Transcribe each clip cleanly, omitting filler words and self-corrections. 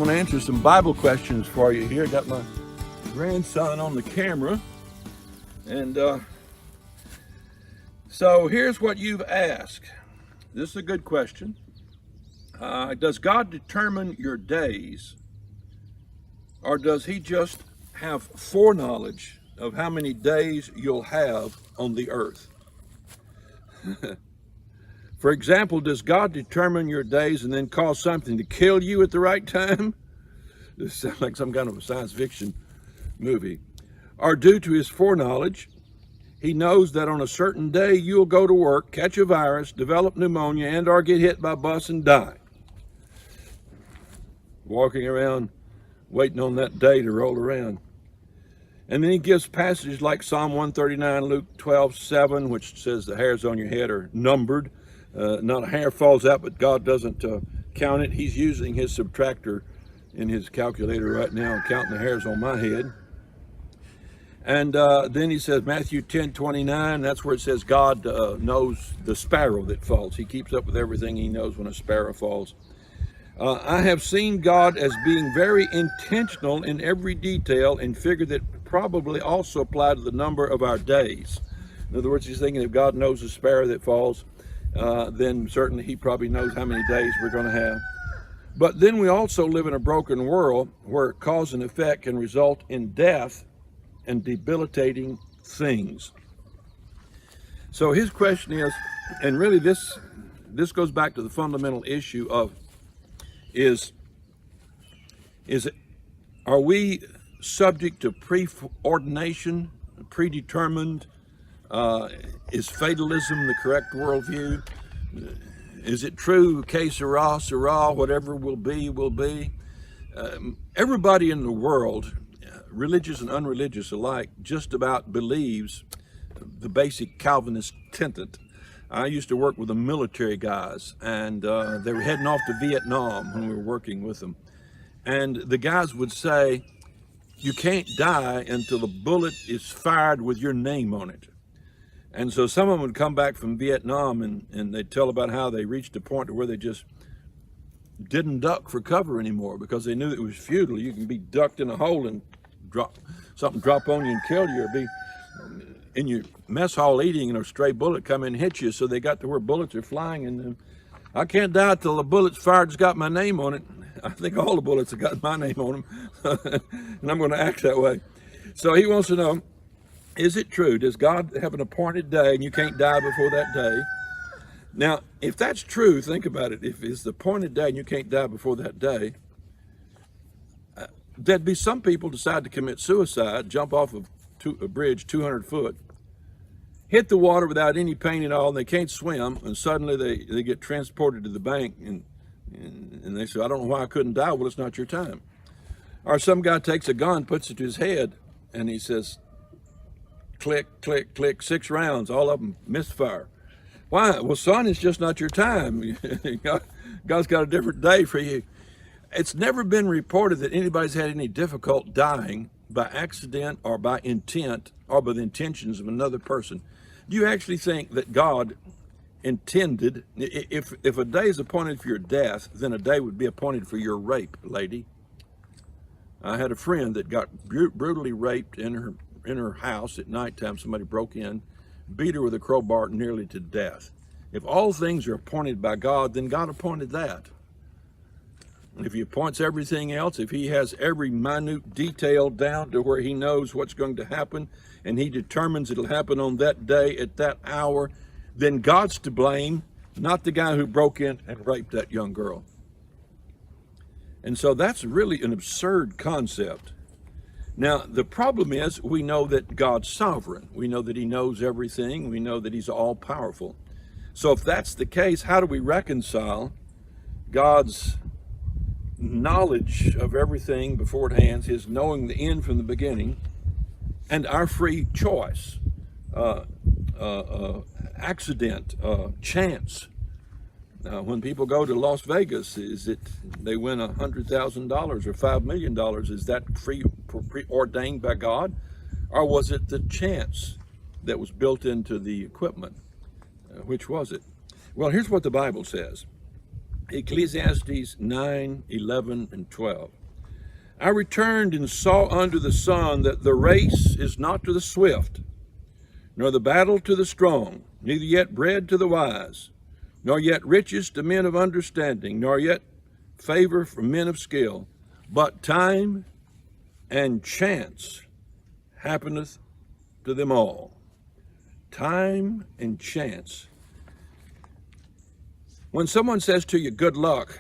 want to answer some Bible questions for you here. Got my grandson on the camera. And so here's what you've asked. This is a good question. Does God determine your days, or does he just have foreknowledge of how many days you'll have on the earth? For example, does God determine your days and then cause something to kill you at the right time? This sounds like some kind of a science fiction movie. Or due to his foreknowledge, he knows that on a certain day you'll go to work, catch a virus, develop pneumonia, and or get hit by a bus and die. Walking around waiting on that day to roll around. And then he gives passages like Psalm 139, Luke 12:7, which says the hairs on your head are numbered. Not a hair falls out, but God doesn't count it. He's using his subtractor in his calculator right now, counting the hairs on my head. And then he says Matthew 10:29, that's where it says God knows the sparrow that falls. He keeps up with everything. He knows when a sparrow falls. I have seen God as being very intentional in every detail and figured that probably also apply to the number of our days. In other words, he's thinking if God knows the sparrow that falls, then certainly he probably knows how many days we're going to have. But then we also live in a broken world where cause and effect can result in death and debilitating things. So his question is, and really this goes back to the fundamental issue of are we subject to preordination, predetermined? Is fatalism the correct worldview? Is it true, que sera, sera, whatever will be, will be? Everybody in the world, religious and unreligious alike, just about believes the basic Calvinist tenet. I used to work with the military guys, and they were heading off to Vietnam when we were working with them. And the guys would say, you can't die until the bullet is fired with your name on it. And so some of them would come back from Vietnam and they'd tell about how they reached a point where they just didn't duck for cover anymore because they knew it was futile. You can be ducked in a hole and something drop on you and kill you, or be in your mess hall eating and a stray bullet come in and hit you. So they got to where bullets are flying, and I can't die till the bullet's fired, it's got my name on it. I think all the bullets have got my name on them, and I'm going to act that way. So he wants to know, is it true? Does God have an appointed day and you can't die before that day? Now, if that's true, think about it. If it's the appointed day and you can't die before that day, there'd be some people decide to commit suicide, jump off of a bridge 200 foot, hit the water without any pain at all, and they can't swim, and suddenly they get transported to the bank, and they say, I don't know why I couldn't die. Well, it's not your time. Or some guy takes a gun, puts it to his head, and he says, click, click, click, 6 rounds, all of them misfire. Why? Well, son, it's just not your time. God's got a different day for you. It's never been reported that anybody's had any difficulty dying by accident or by intent or by the intentions of another person. Do you actually think that God intended, if a day is appointed for your death, then a day would be appointed for your rape, lady? I had a friend that got brutally raped in her house at nighttime. Somebody broke in, beat her with a crowbar nearly to death. If all things are appointed by God, then God appointed that. If he appoints everything else, if he has every minute detail down to where he knows what's going to happen, and he determines it'll happen on that day at that hour, then God's to blame, not the guy who broke in and raped that young girl. And so that's really an absurd concept. Now, the problem is we know that God's sovereign. We know that he knows everything. We know that he's all-powerful. So if that's the case, how do we reconcile God's knowledge of everything beforehand, his knowing the end from the beginning, and our free choice, accident, chance? When people go to Las Vegas, is it they win $100,000 or $5 million? Is that preordained by God, or was it the chance that was built into the equipment? Which was it? Well, here's what the Bible says. Ecclesiastes 9, 11, and 12. I returned and saw under the sun that the race is not to the swift, nor the battle to the strong, neither yet bread to the wise, nor yet riches to men of understanding, nor yet favor from men of skill, but time and chance happeneth to them all. Time and chance. When someone says to you, good luck,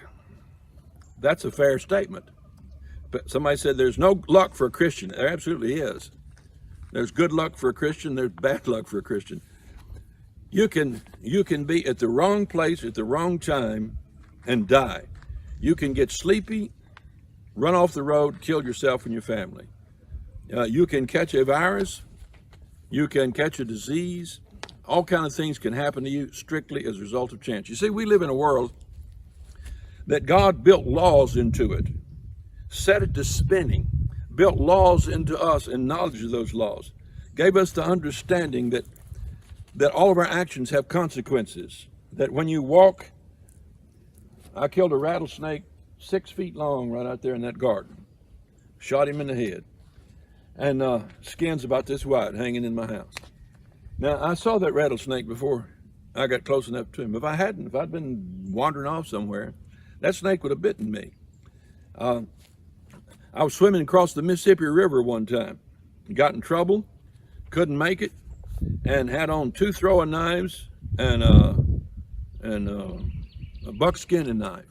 that's a fair statement. But somebody said there's no luck for a Christian. There absolutely is. There's good luck for a Christian, there's bad luck for a Christian. You can be at the wrong place at the wrong time and die. You can get sleepy, run off the road, kill yourself and your family. You can catch a virus, you can catch a disease. All kinds of things can happen to you strictly as a result of chance. You see, we live in a world that God built laws into it, set it to spinning, built laws into us and knowledge of those laws, gave us the understanding that all of our actions have consequences, that when you walk, I killed a rattlesnake 6 feet long right out there in that garden, shot him in the head, and skin's about this wide hanging in my house. Now, I saw that rattlesnake before I got close enough to him. If I'd been wandering off somewhere, that snake would have bitten me. I was swimming across the Mississippi River one time, got in trouble, couldn't make it, and had on 2 throwing knives and a buckskin knife.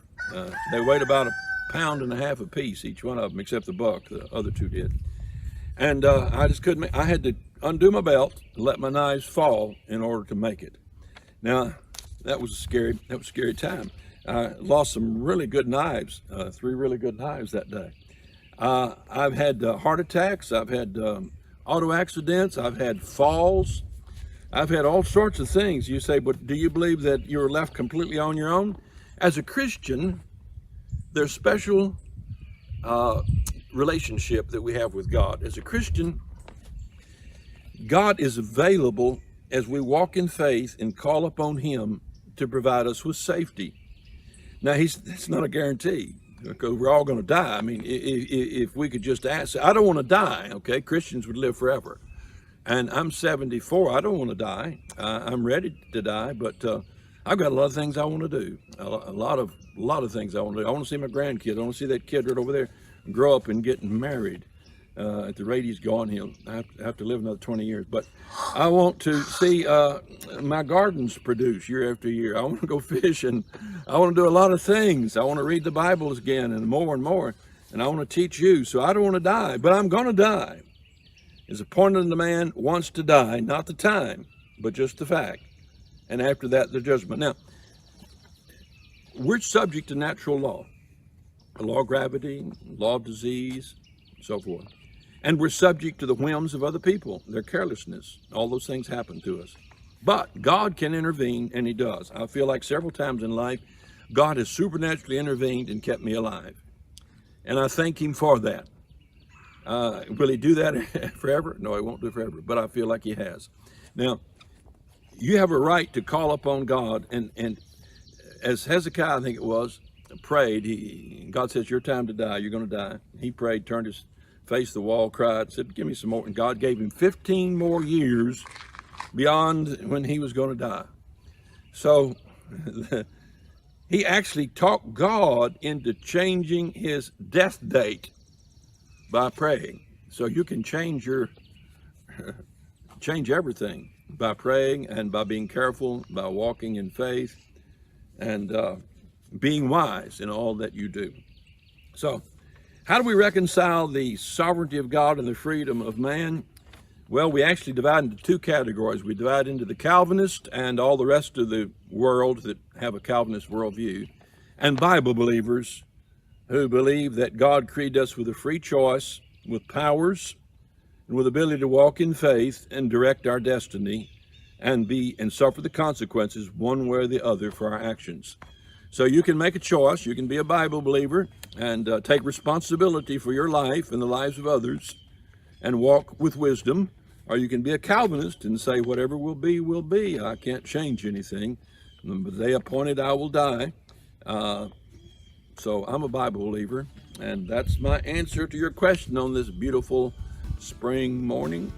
They weighed about 1.5 pounds a piece, each one of them, except the buck. The other 2 did. And I just couldn't I had to undo my belt and let my knives fall in order to make it. Now, that was a scary time. I lost some really good knives, 3 really good knives that day. I've had heart attacks, I've had auto accidents, I've had falls, I've had all sorts of things. You say, but do you believe that you're left completely on your own? As a Christian, there's special relationship that we have with God. As a Christian, God is available as we walk in faith and call upon Him to provide us with safety. Now, it's not a guarantee, because we're all going to die. I mean, if we could just ask, I don't want to die, okay? Christians would live forever. And I'm 74, I don't want to die. I'm ready to die, but I've got a lot of things I want to do. A lot of things I want to do. I want to see my grandkid. I want to see that kid right over there grow up and get married. At the rate he's gone, he'll have to live another 20 years. But I want to see my gardens produce year after year. I want to go fishing. I want to do a lot of things. I want to read the Bible again and more. And I want to teach you. So I don't want to die, but I'm going to die. It's appointed unto man wants to die, not the time, but just the fact. And after that, the judgment. Now, we're subject to natural law. The law of gravity, law of disease, so forth. And we're subject to the whims of other people, their carelessness. All those things happen to us. But God can intervene, and He does. I feel like several times in life, God has supernaturally intervened and kept me alive. And I thank Him for that. Will He do that forever? No, He won't do it forever, but I feel like He has. Now, you have a right to call upon God, and as Hezekiah, I think it was, prayed, God says, your time to die, you're going to die. He prayed, turned his face to the wall, cried, said, give me some more. And God gave him 15 more years beyond when he was going to die. So he actually talked God into changing his death date by praying. So you can change everything by praying and by being careful, by walking in faith, and being wise in all that you do. So how do we reconcile the sovereignty of God and the freedom of man? Well, we actually divide into 2 categories. We divide into the Calvinist and all the rest of the world that have a Calvinist worldview, and Bible believers who believe that God created us with a free choice, with powers, and with ability to walk in faith and direct our destiny and suffer the consequences one way or the other for our actions. So you can make a choice. You can be a Bible believer and take responsibility for your life and the lives of others and walk with wisdom. Or you can be a Calvinist and say, whatever will be, will be. I can't change anything. The day appointed, I will die. So I'm a Bible believer, and that's my answer to your question on this beautiful spring morning.